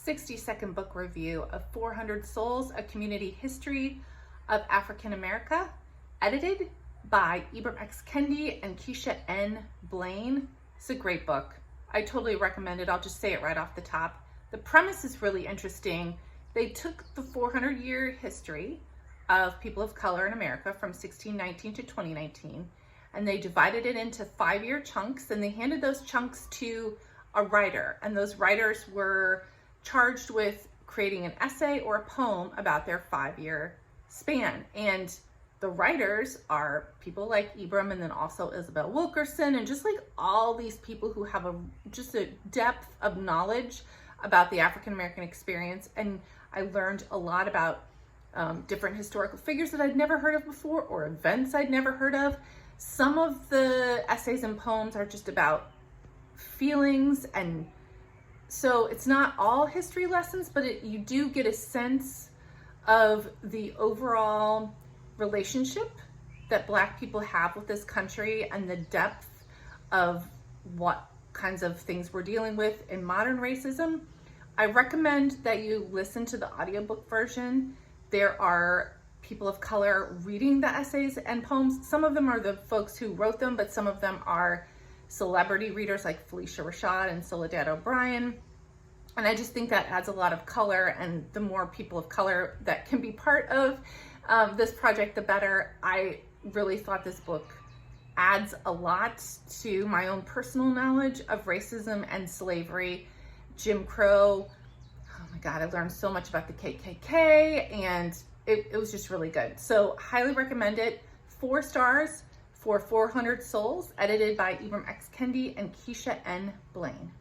60-second book review of 400 Souls, A Community History of African America, edited by Ibram X. Kendi and Keisha N. Blain. It's a great book. I totally recommend it. I'll just say it right off the top. The premise is really interesting. They took the 400-year history of people of color in America from 1619 to 2019, and they divided it into 5-year chunks, and they handed those chunks to a writer, and those writers were charged with creating an essay or a poem about their 5-year span. And the writers are people like Ibram, and then also Isabel Wilkerson, and just like all these people who have just a depth of knowledge about the African American experience. And I learned a lot about different historical figures that I'd never heard of before, or events I'd never heard of. Some of the essays and poems are just about feelings, and so it's not all history lessons, but you do get a sense of the overall relationship that Black people have with this country and the depth of what kinds of things we're dealing with in modern racism. I recommend that you listen to the audiobook version. There are people of color reading the essays and poems. Some of them are the folks who wrote them, but some of them are celebrity readers like Felicia Rashad and Soledad O'Brien. And I just think that adds a lot of color, and the more people of color that can be part of this project, the better. I really thought this book adds a lot to my own personal knowledge of racism and slavery, Jim Crow. Oh my God, I learned so much about the KKK, and it was just really good. So highly recommend it. 4 stars for 400 Souls, edited by Ibram X. Kendi and Keisha N. Blain.